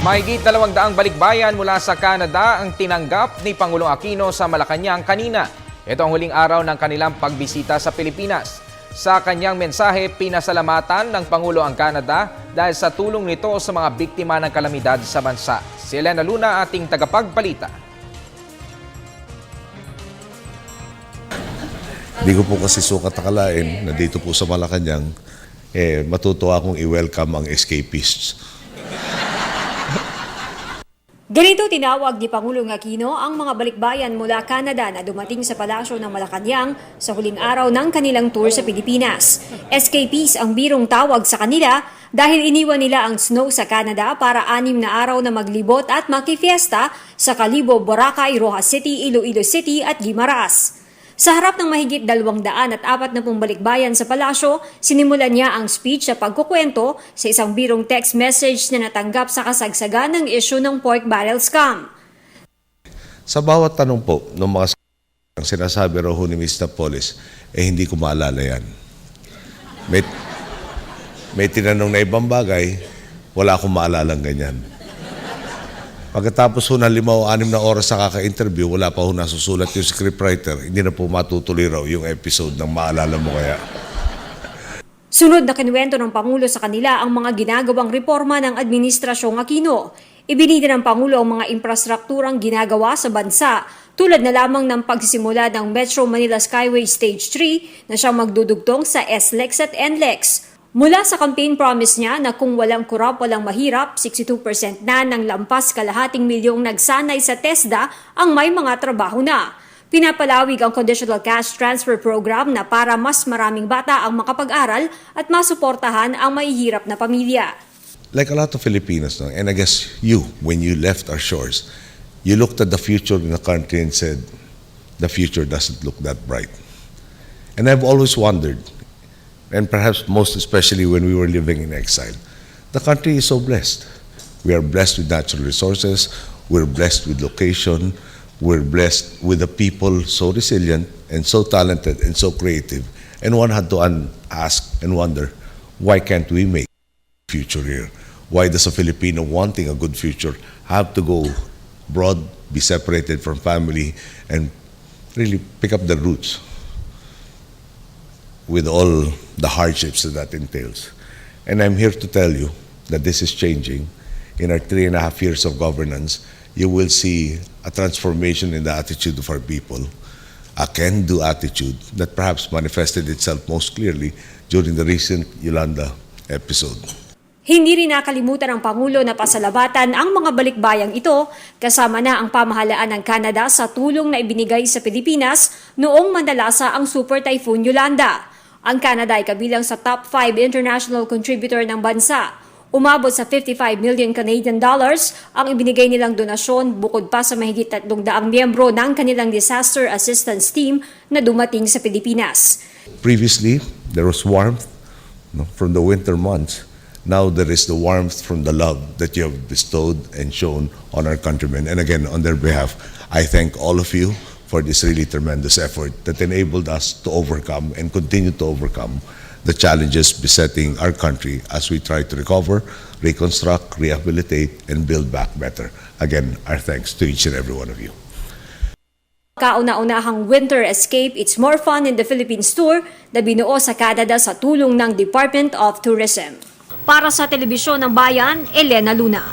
Mahigit 200 balikbayan mula sa Canada ang tinanggap ni Pangulong Aquino sa Malacanang kanina. Ito ang huling araw ng kanilang pagbisita sa Pilipinas. Sa kanyang mensahe, pinasalamatan ng Pangulo ang Canada dahil sa tulong nito sa mga biktima ng kalamidad sa bansa. Si Elena Luna, ating tagapagbalita. Hindi ko po kasi sukat akalain na dito po sa Malacanang, matutuwa akong i-welcome ang escapists. Ganito tinawag ni Pangulong Aquino ang mga balikbayan mula Canada na dumating sa palasyo ng Malacanang sa huling araw ng kanilang tour sa Pilipinas. Escapees ang birong tawag sa kanila dahil iniwan nila ang snow sa Canada para 6 na araw na maglibot at makifiesta sa Kalibo, Boracay, Rojas City, Iloilo City at Guimaras. Sa harap ng mahigit 240 balikbayan sa palasyo, sinimulan niya ang speech sa pagkukwento sa isang birong text message na natanggap sa kasagsagan ng issue ng pork barrel scam. Sa bawat tanong po ng mga ang sinasabi raw ni Mr. Polis, hindi ko maalala yan. May tinanong na ibang bagay, wala akong maalalang ganyan. Pagkatapos ng 5 o 6 na oras sa kaka-interview, wala pa ho nasusulat yung scriptwriter. Hindi na po matutuloy raw yung episode ng maalala mo kaya. Sunod na kinuwento ng Pangulo sa kanila ang mga ginagawang reforma ng Administrasyong Aquino. Ibinida ng Pangulo ang mga infrastrukturang ginagawa sa bansa tulad na lamang ng pagsisimula ng Metro Manila Skyway Stage 3 na siyang magdudugtong sa SLEX at NLEX. Mula sa campaign promise niya na kung walang kurap, walang mahirap, 62% na ng lampas kalahating milyong nagsanay sa TESDA ang may mga trabaho na. Pinapalawig ang Conditional Cash Transfer Program na para mas maraming bata ang makapag-aral at masuportahan ang mahihirap na pamilya. Like a lot of Filipinos, and I guess you, when you left our shores, you looked at the future in the country and said, the future doesn't look that bright. And I've always wondered, and perhaps most especially when we were living in exile, the country is so blessed. We are blessed with natural resources, we're blessed with location, we're blessed with the people so resilient and so talented and so creative. And one had to ask and wonder, why can't we make a future here? Why does a Filipino wanting a good future have to go abroad, be separated from family, and really pick up the roots with all the hardships that entails? And I'm here to tell you that this is changing. In our 3.5 years of governance, you will see a transformation in the attitude of our people, a can-do attitude that perhaps manifested itself most clearly during the recent Yolanda episode. Hindi rin nakalimutan ng Pangulo na pasalamatan ang mga balikbayang ito kasama na ang pamahalaan ng Canada sa tulong na ibinigay sa Pilipinas noong mandalasa ang Super Typhoon Yolanda. Ang Canada ay kabilang sa top 5 international contributor ng bansa. Umabot sa 55 million Canadian dollars ang ibinigay nilang donasyon bukod pa sa mahigit 300 miyembro ng kanilang disaster assistance team na dumating sa Pilipinas. Previously, there was warmth from the winter months. Now there is the warmth from the love that you have bestowed and shown on our countrymen. And again, on their behalf, I thank all of you for this really tremendous effort that enabled us to overcome and continue to overcome the challenges besetting our country as we try to recover, reconstruct, rehabilitate, and build back better. Again, our thanks to each and every one of you. Kauna-unahang Winter Escape It's More Fun in the Philippines Tour na binuo sa Canada sa tulong ng Department of Tourism. Para sa Telebisyon ng Bayan, Elena Luna.